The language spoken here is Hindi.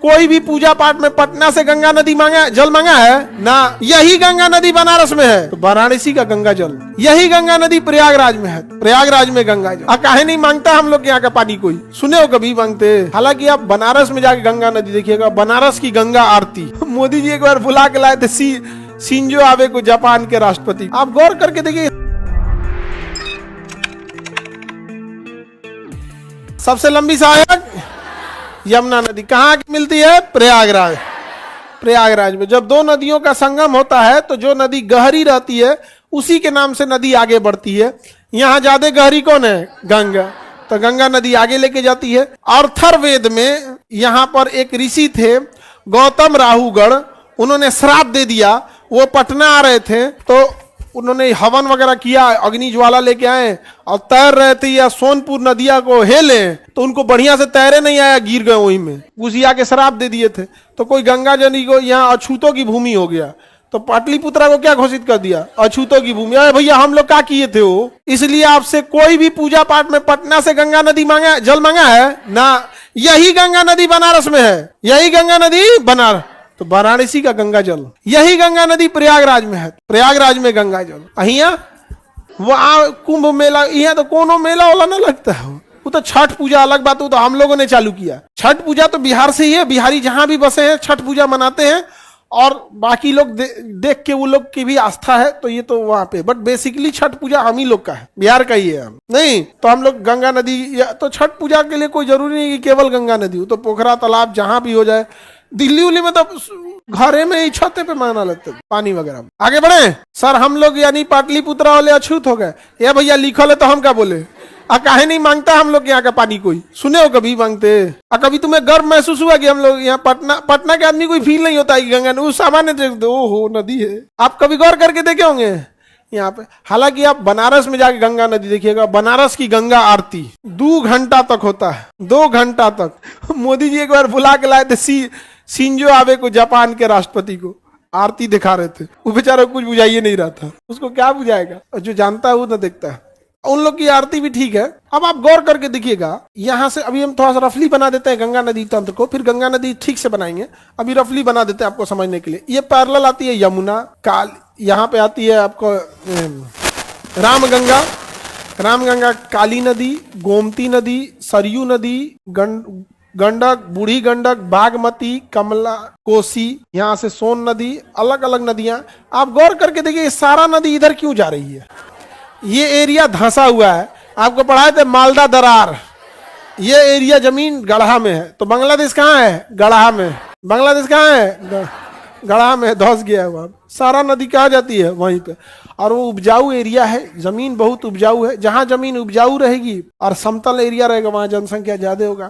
कोई भी पूजा पाठ में पटना से गंगा नदी मांगा जल मांगा है ना। यही गंगा नदी बनारस में है तो वाराणसी का गंगा जल, यही गंगा नदी प्रयागराज में है, प्रयागराज में गंगा जल। काहे नहीं मांगता हम लोग यहाँ का पानी, कोई सुने हो कभी मांगते? हालांकि आप बनारस में जाके गंगा नदी देखिएगा, बनारस की गंगा आरती मोदी जी एक बार बुला के लाए थे शिंजो आबे को, जापान के राष्ट्रपति। आप गौर करके देखिए, सबसे लंबी सहायक यमुना नदी कहाँ की मिलती है? प्रयागराज। प्रयागराज में जब दो नदियों का संगम होता है तो जो नदी गहरी रहती है उसी के नाम से नदी आगे बढ़ती है। यहाँ ज्यादा गहरी कौन है? गंगा। तो गंगा नदी आगे लेके जाती है। अर्थवेद में यहाँ पर एक ऋषि थे गौतम राहुगढ़, उन्होंने श्राप दे दिया। वो पटना आ रहे थे तो उन्होंने हवन वगैरह किया, अग्नि ज्वाला लेके आए और तैर रहे थे या सोनपुर नदिया को हेले तो उनको बढ़िया से तैरे नहीं आया, गिर गए वहीं में, गुजिया के श्राप दे दिए थे। तो कोई गंगा जनी को यहाँ अछूतों की भूमि हो गया तो पाटलिपुत्रा को क्या घोषित कर दिया? अछूतों की भूमि। अरे भैया हम लोग क्या किए थे वो? इसलिए आपसे कोई भी पूजा पाठ में पटना से गंगा नदी मांगा जल मांगा है ना। यही गंगा नदी बनारस में है, यही गंगा नदी बनारस तो वाराणसी का गंगा जल, यही गंगा नदी प्रयागराज में है, प्रयागराज में गंगा जल। अहिया वहां कुंभ मेला, यहाँ तो कोनो मेला वाला ना लगता है, वो तो छठ पूजा अलग बात, वो तो हम लोगों ने चालू किया। छठ पूजा तो बिहार से ही है, बिहारी जहां भी बसे हैं छठ पूजा मनाते हैं और बाकी लोग देख के वो लोग की भी आस्था है तो ये तो वहां पे, बट बेसिकली छठ पूजा हम ही लोग का है, बिहार का ही है। हम नहीं तो हम लोग गंगा नदी तो छठ पूजा के लिए कोई जरूरी नहीं कि केवल गंगा नदी हो, तो पोखरा तालाब जहां भी हो जाए। दिल्ली उल्ली में तो घरे में ही छते पे माना लगता है पानी वगैरह। आगे बढ़े सर, हम लोग यानी पाटलिपुत्रा वाले अछूत हो गए। ये भैया लिखल है तो हम क्या बोले? काहे नहीं मांगता हम लोग यहाँ का पानी, कोई सुने हो कभी मांगते? कभी तुम्हें गर्व महसूस हुआ कि हम लोग यहाँ पटना के आदमी कोई फील नहीं होता है कि गंगा नदी सामान्य देख दो हो नदी है? आप कभी गौर करके देखे होंगे यहाँ पे? हालांकि आप बनारस में जाके गंगा नदी देखिएगा, बनारस की गंगा आरती 2 घंटा तक होता है, 2 घंटा तक। मोदी जी एक बार बुला के लाए थे शिंजो आबे को, जापान के राष्ट्रपति को, आरती दिखा रहे थे। वो बेचारा कुछ बुझाइए नहीं रहा था, उसको क्या बुझाएगा? और जो जानता है वो ना देखता है। उन लोग की आरती भी ठीक है। अब आप गौर करके देखिएगा, यहाँ से अभी हम थोड़ा सा रफली बना देते हैं गंगा नदी तंत्र को, फिर गंगा नदी ठीक से बनाएंगे। अभी रफली बना देते हैं आपको समझने के लिए। ये पैरेलल आती है यमुना, काल यहाँ पे आती है आपको रामगंगा, रामगंगा, काली नदी, गोमती नदी, सरयू नदी, गंडक, बूढ़ी गंडक, बागमती, कमला, कोसी, यहाँ से सोन नदी, अलग अलग नदियां। आप गौर करके देखिए सारा नदी इधर क्यों जा रही है? ये एरिया धंसा हुआ है। आपको पढ़ाए थे मालदा दरार, ये एरिया जमीन गढ़ा में है। तो बांग्लादेश कहाँ है? गढ़ा में। बांग्लादेश कहाँ है? गढ़ा में धंस गया है। सारा नदी कहाँ जाती है? वहीं पे। और वो उपजाऊ एरिया है, जमीन बहुत उपजाऊ है। जहां जमीन उपजाऊ रहेगी और समतल एरिया रहेगा वहां जनसंख्या ज्यादा होगा।